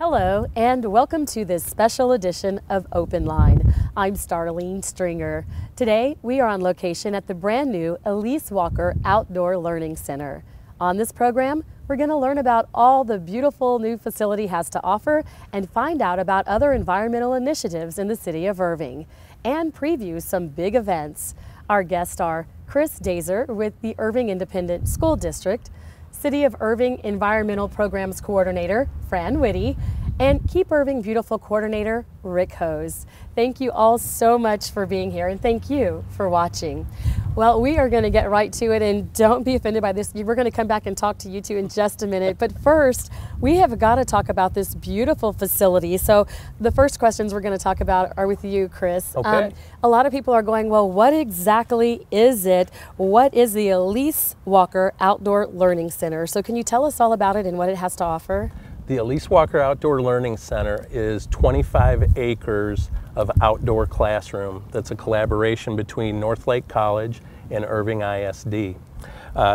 Hello and welcome to this special edition of Open Line. I'm Starlene Stringer. Today we are on location at the brand new Elise Walker Outdoor Learning Center. On this program, we're going to learn about all the beautiful new facility has to offer and find out about other environmental initiatives in the City of Irving and preview some big events. Our guests are Chris Dazer with the Irving Independent School District, City of Irving Environmental Programs Coordinator, Fran Whitty, and Keep Irving Beautiful Coordinator, Rick Hose. Thank you all so much for being here, and thank you for watching. Well, we are going to get right to it, and don't be offended by this. We're going to come back and talk to you two in just a minute. But first, we have got to talk about this beautiful facility. So the first questions we're going to talk about are with you, Chris. Okay. A lot of people are going, well, what exactly is it? What is the Elise Walker Outdoor Learning Center? So can you tell us all about it and what it has to offer? The Elise Walker Outdoor Learning Center is 25 acres of outdoor classroom. That's a collaboration between Northlake College and Irving ISD.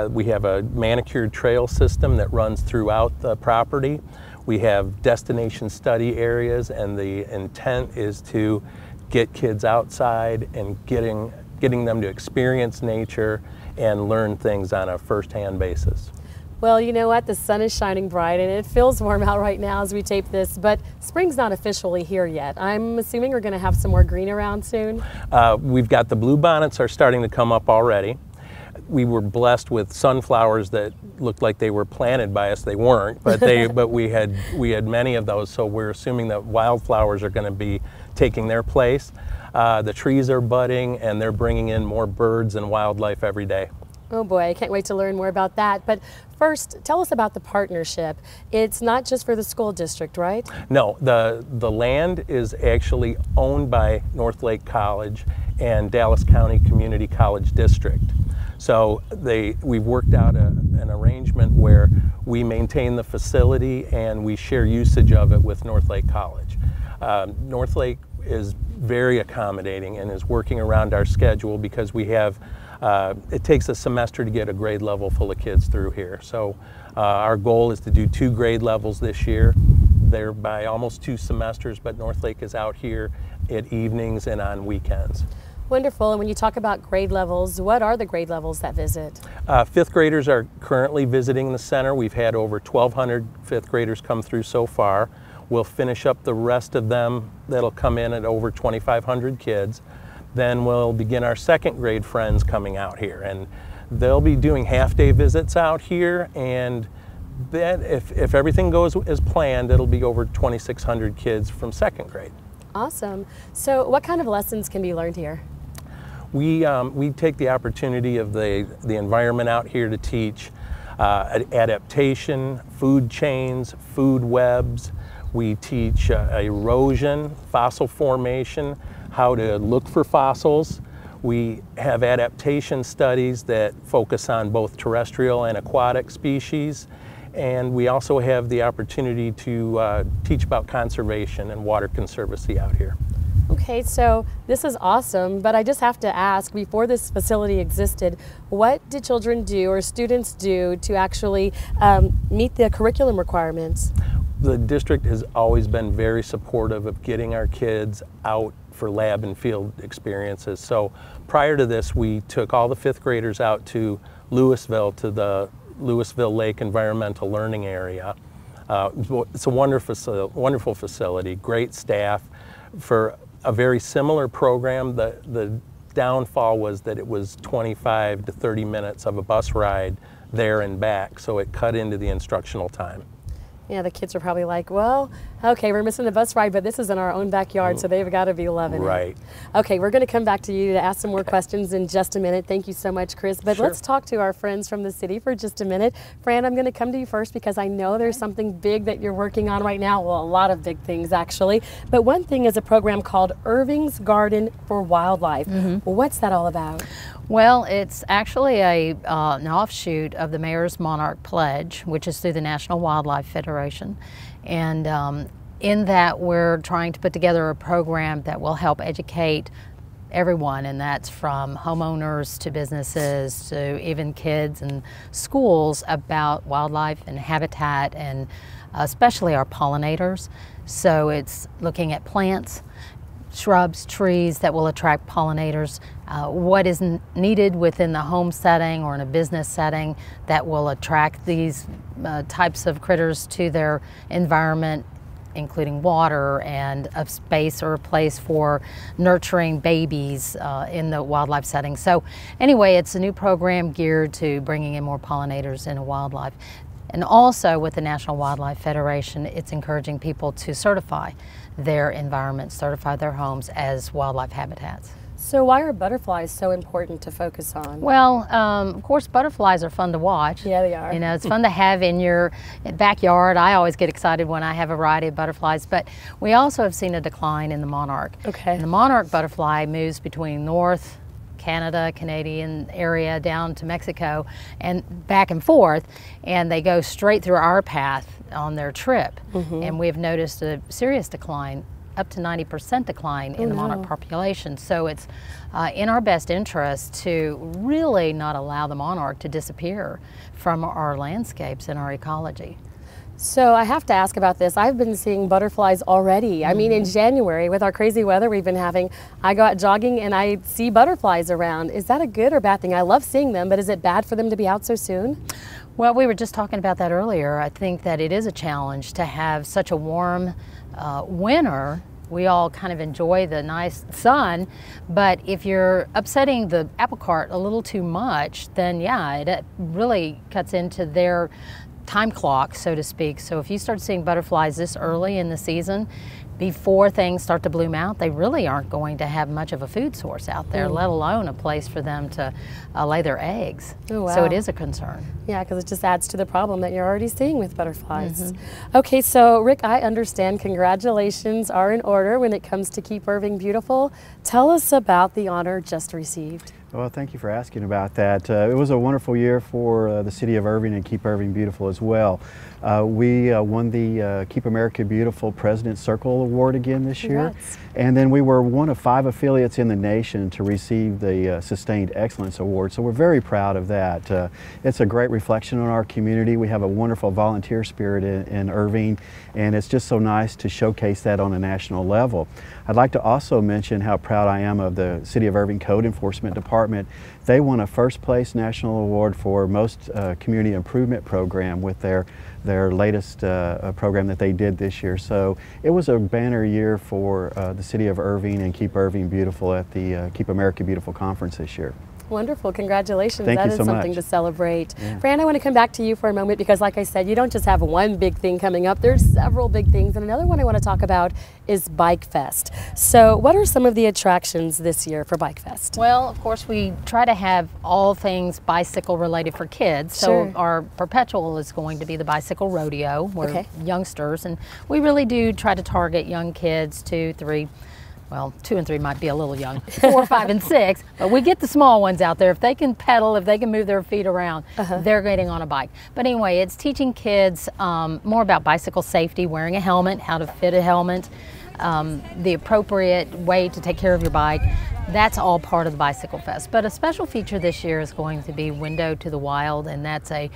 We have a manicured trail system that runs throughout the property. We have destination study areas, and the intent is to get kids outside and getting them to experience nature and learn things on a first-hand basis. Well, you know what? The sun is shining bright and it feels warm out right now as we tape this, but spring's not officially here yet. I'm assuming we're going to have some more green around soon. We've got the bluebonnets are starting to come up already. We were blessed with sunflowers that looked like they were planted by us. They weren't, but but we had many of those, so we're assuming that wildflowers are going to be taking their place. The trees are budding and they're bringing in more birds and wildlife every day. Oh boy, I can't wait to learn more about that. But first, tell us about the partnership. It's not just for the school district, right? No, the land is actually owned by Northlake College and Dallas County Community College District. So we've worked out an arrangement where we maintain the facility and we share usage of it with Northlake College. Northlake is very accommodating and is working around our schedule because we have it takes a semester to get a grade level full of kids through here. So our goal is to do 2 grade levels this year. They're by almost 2 semesters, but Northlake is out here at evenings and on weekends. Wonderful. And when you talk about grade levels, what are the grade levels that visit? 5th graders are currently visiting the center. We've had over 1,200 5th graders come through so far. We'll finish up the rest of them. That'll come in at over 2,500 kids. Then we'll begin our 2nd grade friends coming out here, and they'll be doing half-day visits out here, and then if everything goes as planned, it'll be over 2,600 kids from 2nd grade. Awesome. So what kind of lessons can be learned here? We take the opportunity of the environment out here to teach adaptation, food chains, food webs. We teach erosion, fossil formation, how to look for fossils. We have adaptation studies that focus on both terrestrial and aquatic species. And we also have the opportunity to teach about conservation and water conservancy out here. Okay, so this is awesome, but I just have to ask, before this facility existed, what did children do or students do to actually meet the curriculum requirements? The district has always been very supportive of getting our kids out for lab and field experiences. So prior to this, we took all the 5th graders out to Louisville, to the Louisville Lake Environmental Learning Area. It's a wonderful facility, great staff. For a very similar program, the downfall was that it was 25 to 30 minutes of a bus ride there and back, so it cut into the instructional time. Yeah, the kids are probably like, well, okay, we're missing the bus ride, but this is in our own backyard, so they've got to be loving it. Right. Okay, we're going to come back to you to ask some more questions in just a minute. Thank you so much, Chris. But Sure. Let's talk to our friends from the city for just a minute. Fran, I'm going to come to you first because I know there's something big that you're working on right now. Well, a lot of big things, actually. But one thing is a program called Irving's Garden for Wildlife. What's that all about? Well, it's actually an offshoot of the Mayor's Monarch Pledge, which is through the National Wildlife Federation. And in that, we're trying to put together a program that will help educate everyone, and that's from homeowners to businesses to even kids and schools about wildlife and habitat and especially our pollinators. So it's looking at plants, shrubs, trees that will attract pollinators, what is needed within the home setting or in a business setting that will attract these types of critters to their environment, including water and a space or a place for nurturing babies in the wildlife setting. So anyway, it's a new program geared to bringing in more pollinators into wildlife. And also with the National Wildlife Federation, it's encouraging people to certify their environments, certify their homes as wildlife habitats. So why are butterflies so important to focus on? Well, of course, butterflies are fun to watch. Yeah, they are. You know, it's fun to have in your backyard. I always get excited when I have a variety of butterflies, but we also have seen a decline in the monarch. Okay. And the monarch butterfly moves between North Canada, Canadian area down to Mexico and back and forth, and they go straight through our path on their trip. And we've noticed a serious decline, up to 90% decline in the monarch population. So it's in our best interest to really not allow the monarch to disappear from our landscapes and our ecology. So I have to ask about this. I've been seeing butterflies already. I mean, in January, with our crazy weather we've been having, I go out jogging and I see butterflies around. Is that a good or bad thing? I love seeing them, but is it bad for them to be out so soon? Well, we were just talking about that earlier. I think that it is a challenge to have such a warm winter. We all kind of enjoy the nice sun, but if you're upsetting the apple cart a little too much, then yeah, it really cuts into their time clock, so to speak. So if you start seeing butterflies this early in the season, before things start to bloom out, they really aren't going to have much of a food source out there, let alone a place for them to lay their eggs. Oh, wow. So it is a concern. Yeah, because it just adds to the problem that you're already seeing with butterflies. Okay, so Rick, I understand congratulations are in order when it comes to Keep Irving Beautiful. Tell us about the honor just received. Well, thank you for asking about that. It was a wonderful year for the City of Irving and Keep Irving Beautiful as well. We won the Keep America Beautiful President's Circle Award again this year. And then we were one of 5 affiliates in the nation to receive the Sustained Excellence Award. So we're very proud of that. It's a great reflection on our community. We have a wonderful volunteer spirit in Irving, and it's just so nice to showcase that on a national level. I'd like to also mention how proud I am of the City of Irving Code Enforcement Department. They won a first place national award for most community improvement program with their latest program that they did this year. So it was a banner year for the City of Irving and Keep Irving Beautiful at the Keep America Beautiful conference this year. Wonderful, congratulations. Thank that you is so something much. to celebrate. Yeah. Fran, I want to come back to you for a moment because like I said, you don't just have one big thing coming up, there's several big things. And another one I want to talk about is Bike Fest. So what are some of the attractions this year for Bike Fest? Well, of course, we try to have all things bicycle related for kids. So our perpetual is going to be the bicycle rodeo. We're youngsters, and we really do try to target young kids, 2, 3, well, 2 and 3 might be a little young, 4, 5, and 6, but we get the small ones out there. If they can pedal, if they can move their feet around, they're getting on a bike. But anyway, it's teaching kids more about bicycle safety, wearing a helmet, how to fit a helmet, the appropriate way to take care of your bike. That's all part of the Bicycle Fest. But a special feature this year is going to be Window to the Wild, and that's an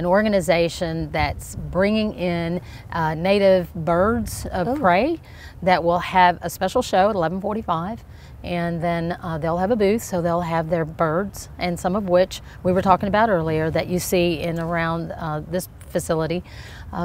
organization that's bringing in native birds of prey that will have a special show at 11:45, and then they'll have a booth, so they'll have their birds, and some of which we were talking about earlier that you see in around this facility.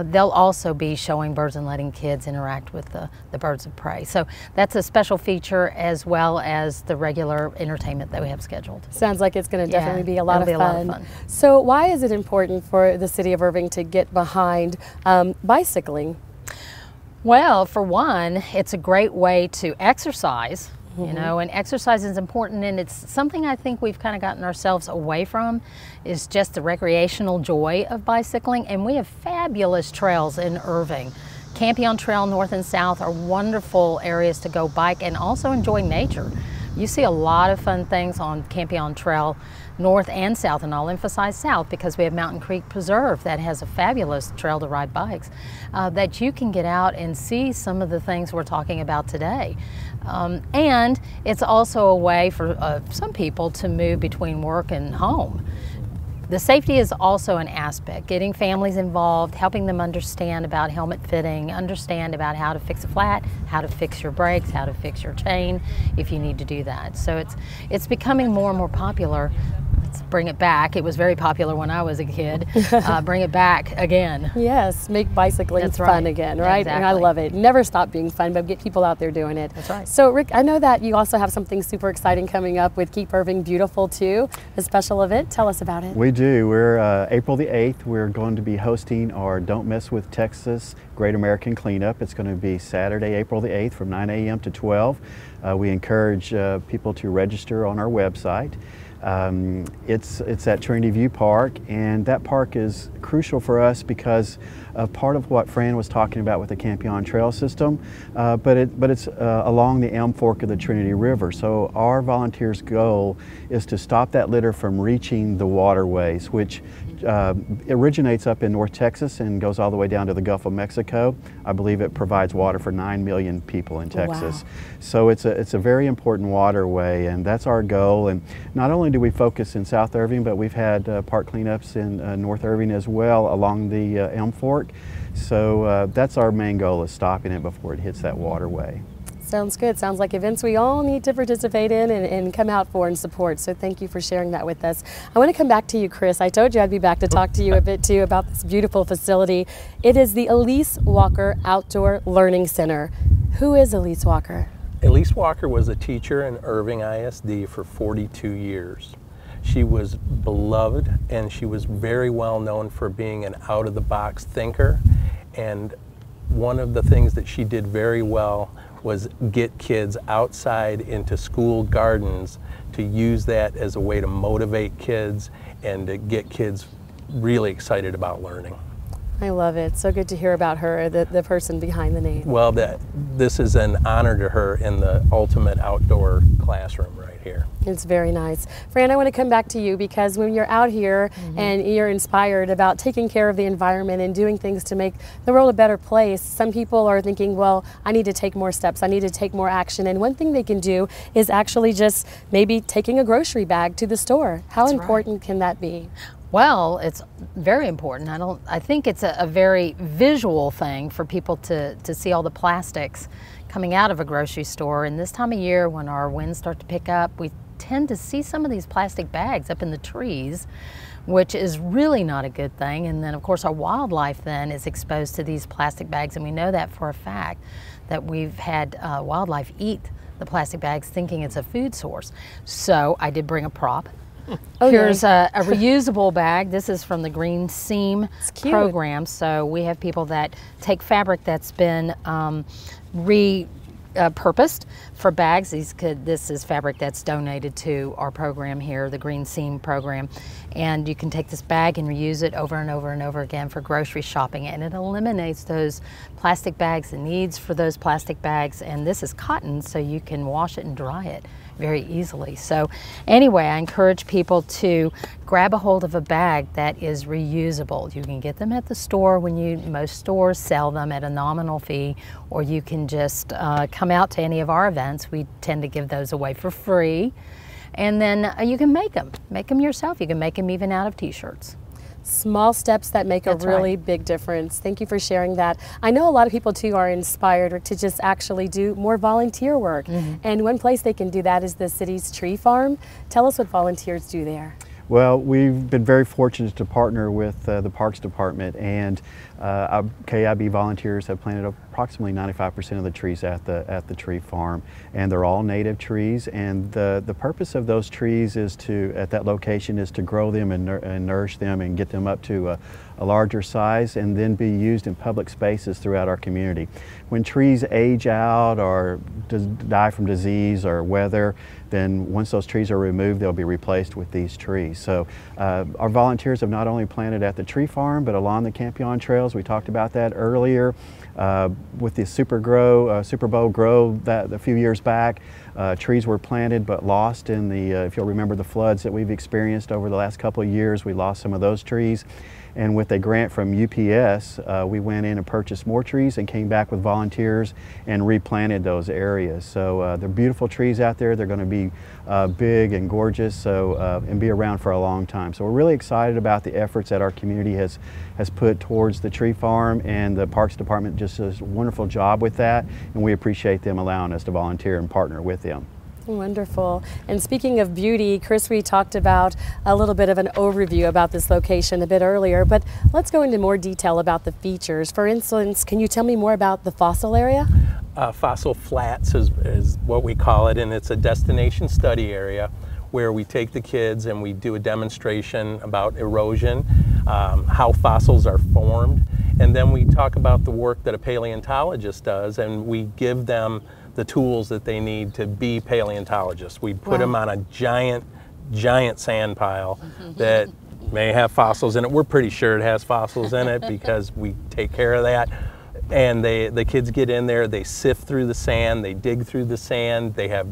They'll also be showing birds and letting kids interact with the birds of prey. So that's a special feature, as well as the regular entertainment that we have scheduled. Sounds like it's going to definitely be a lot of fun. It'll be a lot of fun. So why is it important for the City of Irving to get behind bicycling? Well, for one, it's a great way to exercise. You know, and exercise is important, and it's something I think we've kind of gotten ourselves away from, is just the recreational joy of bicycling. And we have fabulous trails in Irving. Campion Trail North and South are wonderful areas to go bike and also enjoy nature. You see a lot of fun things on Campion Trail North and South, and I'll emphasize South because we have Mountain Creek Preserve that has a fabulous trail to ride bikes that you can get out and see some of the things we're talking about today. And it's also a way for some people to move between work and home. The safety is also an aspect, getting families involved, helping them understand about helmet fitting, understand about how to fix a flat, how to fix your brakes, how to fix your chain if you need to do that. So it's becoming more and more popular. Let's bring it back. It was very popular when I was a kid. Bring it back again. Yes, make bicycling fun again, right? Exactly. And I love it. Never stop being fun, but get people out there doing it. That's right. So Rick, I know that you also have something super exciting coming up with Keep Irving Beautiful too, a special event. Tell us about it. We do. We're April the 8th. We're going to be hosting our Don't Mess with Texas Great American Cleanup. It's going to be Saturday, April the 8th from 9 a.m. to 12. We encourage people to register on our website. It's at Trinity View Park, and that park is crucial for us because of part of what Fran was talking about with the Campion Trail System, but it's along the Elm Fork of the Trinity River. So our volunteers' goal is to stop that litter from reaching the waterways, which originates up in North Texas and goes all the way down to the Gulf of Mexico. I believe it provides water for 9 million people in Texas. Wow. So it's a very important waterway, and that's our goal. And not only do we focus in South Irving, but we've had park cleanups in North Irving as well along the Elm Fork. So that's our main goal, is stopping it before it hits that waterway. Sounds good. Sounds like events we all need to participate in and come out for and support. So thank you for sharing that with us. I want to come back to you, Chris. I told you I'd be back to talk to you a bit too about this beautiful facility. It is the Elise Walker Outdoor Learning Center. Who is Elise Walker? Elise Walker was a teacher in Irving ISD for 42 years. She was beloved, and she was very well known for being an out-of-the-box thinker. And one of the things that she did very well was get kids outside into school gardens, to use that as a way to motivate kids and to get kids really excited about learning. I love it. So good to hear about her, the person behind the name. Well, this is an honor to her in the ultimate outdoor classroom right here. It's very nice. Fran, I want to come back to you because when you're out here and you're inspired about taking care of the environment and doing things to make the world a better place, some people are thinking, well, I need to take more steps, I need to take more action. And one thing they can do is actually just maybe taking a grocery bag to the store. How important can that be? Well, it's very important. I think it's a very visual thing for people to see all the plastics coming out of a grocery store. And this time of year, when our winds start to pick up, we tend to see some of these plastic bags up in the trees, which is really not a good thing. And then of course our wildlife then is exposed to these plastic bags, and we know that for a fact, that we've had wildlife eat the plastic bags thinking it's a food source. So I did bring a prop. Oh, here's a reusable bag. This is from the Green Seam program. So we have people that take fabric that's been repurposed for bags. This is fabric that's donated to our program here, the Green Seam program. And you can take this bag and reuse it over and over and over again for grocery shopping. And it eliminates those plastic bags, the needs for those plastic bags. And this is cotton, so you can wash it and dry it very easily. So anyway, I encourage people to grab a hold of a bag that is reusable. You can get them at the store most stores sell them at a nominal fee, or you can just come out to any of our events. We tend to give those away for free. And then you can make them yourself. You can make them even out of t-shirts. Small steps that make a really big difference. Thank you for sharing that. I know a lot of people too are inspired to just actually do more volunteer work. And one place they can do that is the city's tree farm. Tell us what volunteers do there. Well, we've been very fortunate to partner with the Parks Department, and KIB volunteers have planted approximately 95% of the trees at the tree farm, and they're all native trees. And the purpose of those trees is at that location is to grow them and nourish them and get them up to a larger size, and then be used in public spaces throughout our community. When trees age out or die from disease or weather, then once those trees are removed, they'll be replaced with these trees. So our volunteers have not only planted at the tree farm, but along the Campion trails. We talked about that earlier with the Super Bowl Grow that a few years back. Trees were planted but lost in the, if you'll remember the floods that we've experienced over the last couple of years, we lost some of those trees. And with a grant from UPS, we went in and purchased more trees and came back with volunteers and replanted those areas. So they're beautiful trees out there. They're going to be big and gorgeous, and be around for a long time. So we're really excited about the efforts that our community has put towards the tree farm, and the Parks Department just does a wonderful job with that, and we appreciate them allowing us to volunteer and partner with them. Wonderful. And speaking of beauty, Chris, we talked about a little bit of an overview about this location a bit earlier, but let's go into more detail about the features. For instance, can you tell me more about the fossil area? Fossil Flats is what we call it, and it's a destination study area where we take the kids and we do a demonstration about erosion, how fossils are formed, and then we talk about the work that a paleontologist does, and we give them the tools that they need to be paleontologists. We put them on a giant sand pile that may have fossils in it. We're pretty sure it has fossils in it because we take care of that. And the kids get in there, they sift through the sand, they dig through the sand, they have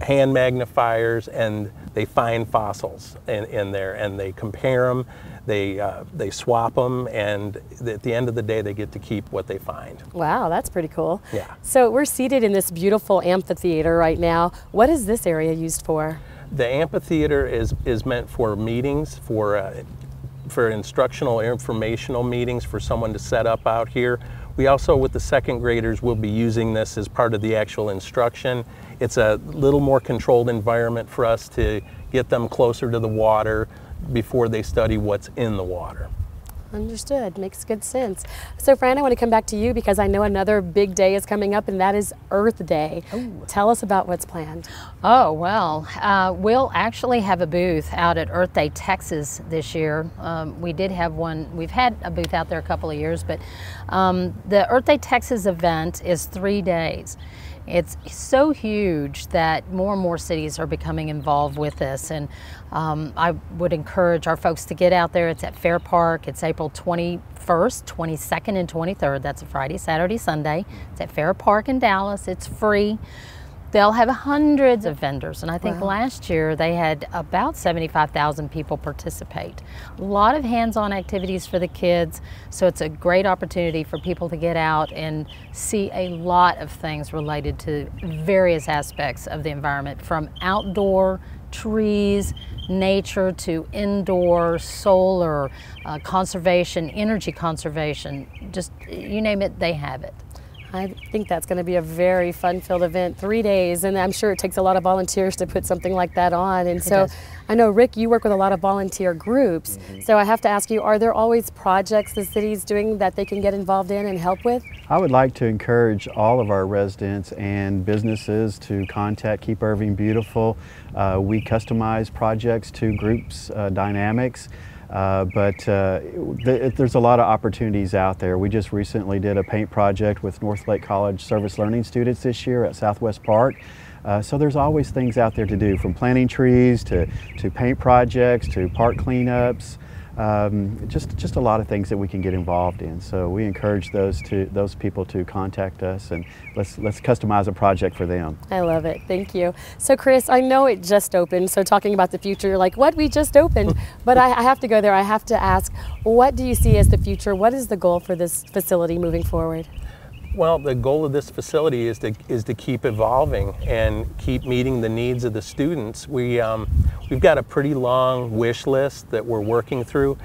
hand magnifiers, and they find fossils in there, and they compare them, they swap them, and at the end of the day they get to keep what they find. Wow, that's pretty cool. Yeah. So we're seated in this beautiful amphitheater right now. What is this area used for? The amphitheater is meant for meetings, for instructional or informational meetings, for someone to set up out here. We also, with the second graders, will be using this as part of the actual instruction. It's a little more controlled environment for us to get them closer to the water before they study what's in the water. Understood. Makes good sense. So Fran, I want to come back to you because I know another big day is coming up, and that is Earth Day. Ooh. Tell us about what's planned. Oh, well, we'll actually have a booth out at Earth Day, Texas this year. We did have one, we've had a booth out there a couple of years, but the Earth Day, Texas event is 3 days. It's so huge that more and more cities are becoming involved with this, and I would encourage our folks to get out there. It's at Fair Park. It's April 21st, 22nd, and 23rd. That's a Friday, Saturday, Sunday. It's at Fair Park in Dallas. It's free. They'll have hundreds of vendors, and I think last year they had about 75,000 people participate. A lot of hands-on activities for the kids, so it's a great opportunity for people to get out and see a lot of things related to various aspects of the environment, from outdoor trees, nature, to indoor solar, conservation, energy conservation, just you name it, they have it. I think that's going to be a very fun-filled event, 3 days, and I'm sure it takes a lot of volunteers to put something like that on. And so I know, Rick, you work with a lot of volunteer groups, so I have to ask you, are there always projects the city's doing that they can get involved in and help with? I would like to encourage all of our residents and businesses to contact Keep Irving Beautiful. We customize projects to groups' dynamics. There's a lot of opportunities out there. We just recently did a paint project with North Lake College Service Learning students this year at Southwest Park. So there's always things out there to do, from planting trees to paint projects to park cleanups. Just a lot of things that we can get involved in. So we encourage those people to contact us, and let's customize a project for them. I love it. Thank you. So Chris, I know it just opened, so talking about the future, you're like, what? We just opened. But I have to go there. I have to ask, what do you see as the future? What is the goal for this facility moving forward? Well, the goal of this facility is to keep evolving and keep meeting the needs of the students. We've got a pretty long wish list that we're working through.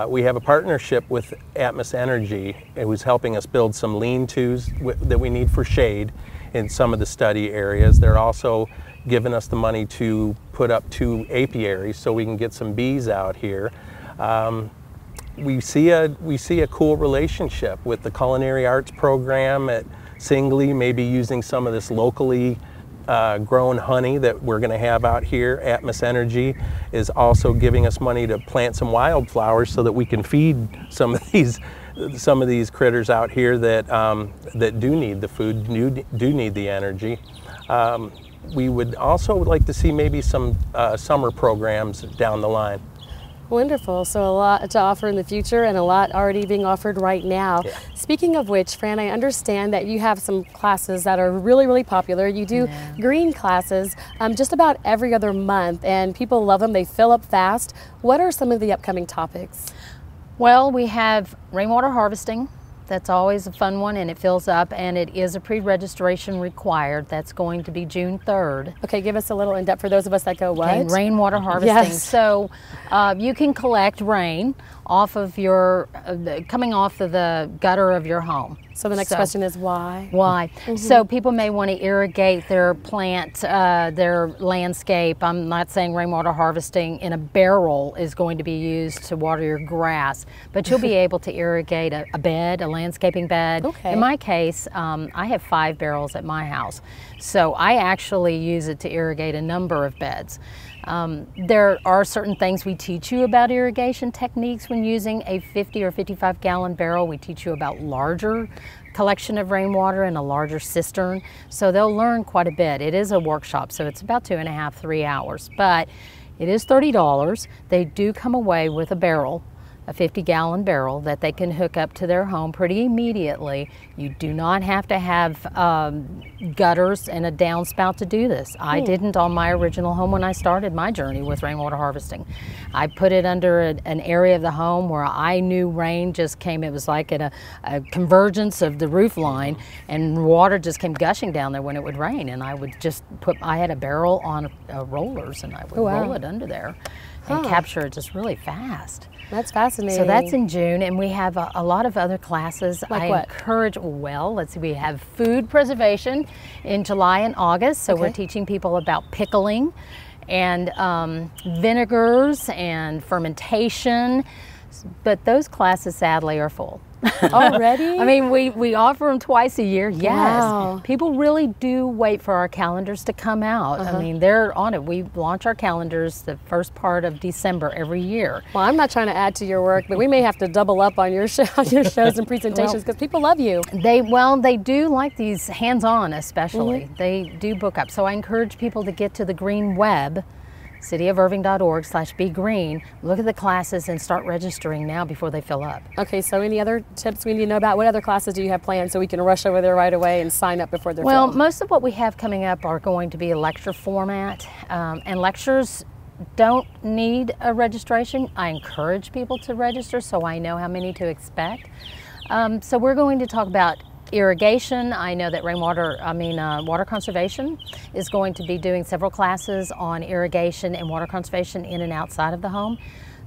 We have a partnership with Atmos Energy, who's helping us build some lean-tos that we need for shade in some of the study areas. They're also giving us the money to put up 2 apiaries so we can get some bees out here. We see a cool relationship with the culinary arts program at Singley, maybe using some of this locally grown honey that we're going to have out here. Atmos Energy is also giving us money to plant some wildflowers so that we can feed some of these critters out here that that do need the food, do need the energy. We would also like to see maybe some summer programs down the line. Wonderful. So a lot to offer in the future and a lot already being offered right now. Yeah. Speaking of which, Fran, I understand that you have some classes that are really, really popular. You do green classes just about every other month, and people love them. They fill up fast. What are some of the upcoming topics? Well, we have rainwater harvesting. That's always a fun one, and it fills up, and it is a pre-registration required. That's going to be June 3rd. Okay, give us a little in-depth for those of us that go, what? Okay, rainwater harvesting. Yes. So you can collect rain off of your, coming off of the gutter of your home. So the next question is why? Why? So people may want to irrigate their plant, their landscape. I'm not saying rainwater harvesting in a barrel is going to be used to water your grass, but you'll be able to irrigate a bed, a landscaping bed. Okay. In my case, I have 5 barrels at my house, so I actually use it to irrigate a number of beds. There are certain things we teach you about irrigation techniques when using a 50 or 55 gallon barrel. We teach you about larger collection of rainwater in a larger cistern. So they'll learn quite a bit. It is a workshop, so it's about 2.5 to 3 hours, but it is $30. They do come away with a barrel, a 50-gallon barrel that they can hook up to their home pretty immediately. You do not have to have gutters and a downspout to do this. I didn't on my original home when I started my journey with rainwater harvesting. I put it under an area of the home where I knew rain just came. It was like at a convergence of the roof line, and water just came gushing down there when it would rain, and I would just I had a barrel on rollers, and I would roll it under there and capture it just really fast. That's fascinating. So that's in June, and we have a lot of other classes. Like I what? encourage, well, let's see, we have food preservation in July and August, so we're teaching people about pickling and vinegars and fermentation, but those classes sadly are full. Already? I mean, we offer them twice a year, yes. Wow. People really do wait for our calendars to come out. I mean, they're on it. We launch our calendars the first part of December every year. Well, I'm not trying to add to your work, but we may have to double up on your, your shows and presentations because people love you. They do like these hands-on especially. They do book up. So I encourage people to get to the green web, cityofirving.org/begreen, look at the classes and start registering now before they fill up. Okay, so any other tips we need to know about? What other classes do you have planned so we can rush over there right away and sign up before they're Well, filled? most of what we have coming up are going to be a lecture format, and lectures don't need a registration. I encourage people to register so I know how many to expect. So we're going to talk about irrigation. I know that water conservation is going to be doing several classes on irrigation and water conservation in and outside of the home.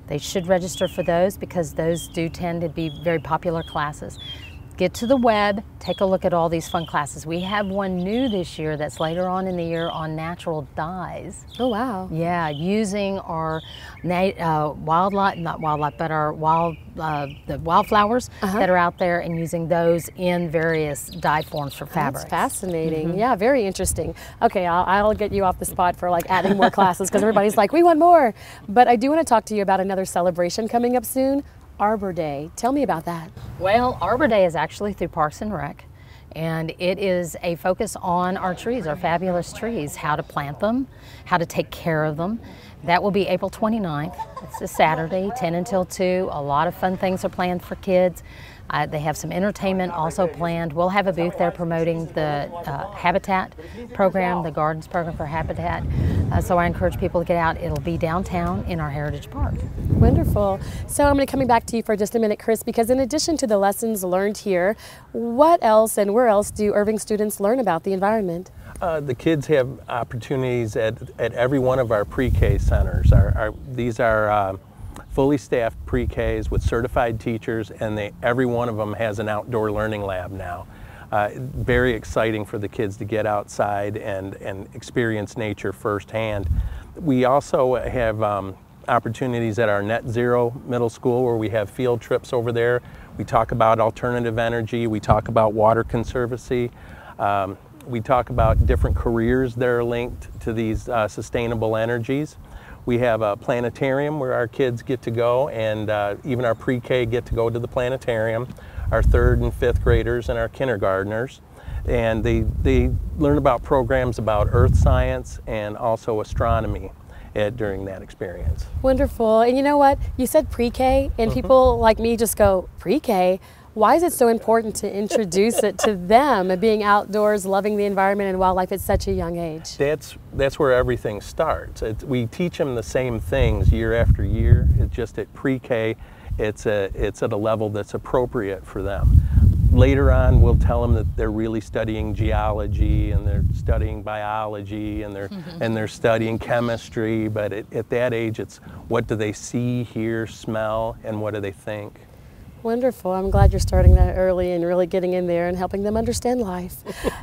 They should register for those because those do tend to be very popular classes. Get to the web, take a look at all these fun classes. We have one new this year that's later on in the year on natural dyes. Oh, wow. Yeah, using our wildlife, not wildlife, but our the wildflowers that are out there and using those in various dye forms for fabrics. That's fascinating. Yeah, very interesting. Okay, I'll get you off the spot for like adding more classes because everybody's like, we want more. But I do want to talk to you about another celebration coming up soon. Arbor Day. Tell me about that. Well, Arbor Day is actually through Parks and Rec, and it is a focus on our trees, our fabulous trees, how to plant them, how to take care of them. That will be April 29th. It's a Saturday, 10 until 2. A lot of fun things are planned for kids. They have some entertainment also planned. We'll have a booth there promoting the Habitat program, the Gardens program for Habitat. So I encourage people to get out. It'll be downtown in our Heritage Park. Wonderful. So I'm going to come back to you for just a minute, Chris, because in addition to the lessons learned here, what else and where else do Irving students learn about the environment? The kids have opportunities at every one of our pre-K centers. These are fully staffed pre-Ks with certified teachers, and every one of them has an outdoor learning lab now. Very exciting for the kids to get outside and experience nature firsthand. We also have opportunities at our Net Zero Middle School where we have field trips over there. We talk about alternative energy, we talk about water conservancy, we talk about different careers that are linked to these sustainable energies. We have a planetarium where our kids get to go, and even our pre-K get to go to the planetarium, our 3rd and 5th graders and our kindergartners. And they learn about programs about earth science and also astronomy. during that experience. Wonderful. And you know what? You said pre-K, and people like me just go, pre-K? Why is it so important to introduce it to them, being outdoors, loving the environment and wildlife at such a young age? That's where everything starts. We teach them the same things year after year. It's just at pre-K, it's at a level that's appropriate for them. Later on, we'll tell them that they're really studying geology and they're studying biology and they're studying chemistry, but at that age, it's what do they see, hear, smell, and what do they think. Wonderful. I'm glad you're starting that early and really getting in there and helping them understand life.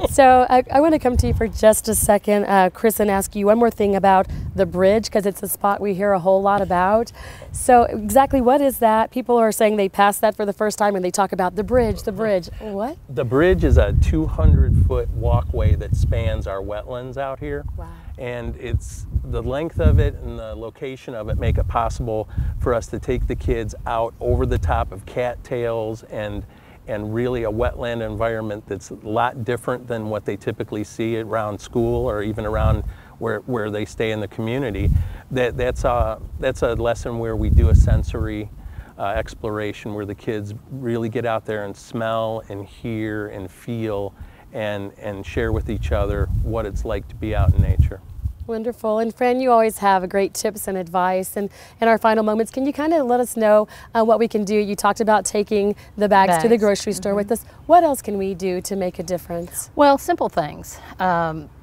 So I want to come to you for just a second, Chris, and ask you one more thing about the bridge, because it's a spot we hear a whole lot about. So exactly what is that? People are saying they passed that for the first time and they talk about the bridge, the bridge. What? The bridge is a 200-foot walkway that spans our wetlands out here. Wow. And it's the length of it and the location of it make it possible for us to take the kids out over the top of cattails and really a wetland environment that's a lot different than what they typically see around school or even around where they stay in the community. That's a lesson where we do a sensory exploration where the kids really get out there and smell and hear and feel and share with each other what it's like to be out in nature. Wonderful. And Fran, you always have great tips and advice. And in our final moments, can you kind of let us know what we can do? You talked about taking the bags to the grocery store with us. What else can we do to make a difference? Well, simple things.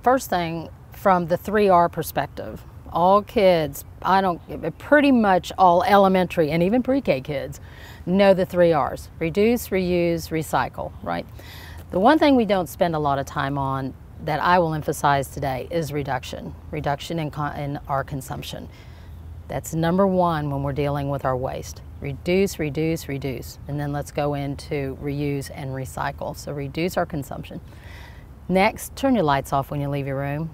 First thing, from the 3R perspective, all kids, pretty much all elementary and even pre-K kids know the 3 R's: reduce, reuse, recycle, right? The one thing we don't spend a lot of time on that I will emphasize today is reduction in our consumption. That's number one when we're dealing with our waste. Reduce, reduce, reduce, and then let's go into reuse and recycle. So reduce our consumption. Next, turn your lights off when you leave your room.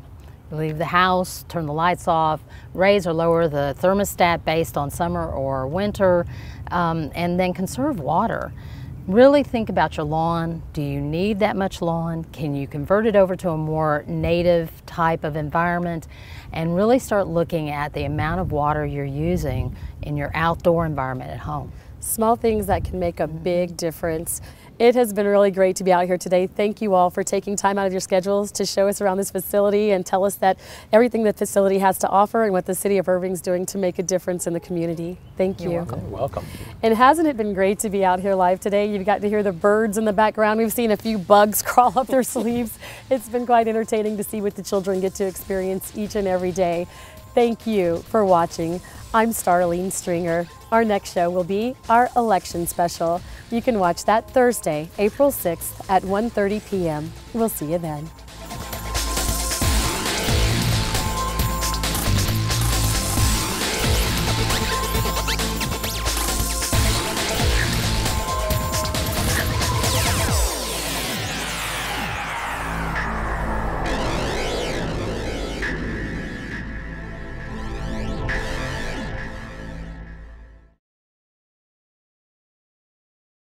You leave the house, turn the lights off, raise or lower the thermostat based on summer or winter, and then conserve water. Really think about your lawn. Do you need that much lawn? Can you convert it over to a more native type of environment? And really start looking at the amount of water you're using in your outdoor environment at home. Small things that can make a big difference. It has been really great to be out here today. Thank you all for taking time out of your schedules to show us around this facility and tell us that everything the facility has to offer and what the City of Irving is doing to make a difference in the community. Thank you. You're welcome. You're welcome. And hasn't it been great to be out here live today? You've got to hear the birds in the background. We've seen a few bugs crawl up their sleeves. It's been quite entertaining to see what the children get to experience each and every day. Thank you for watching. I'm Starlene Stringer. Our next show will be our election special. You can watch that Thursday, April 6th at 1:30 p.m. We'll see you then.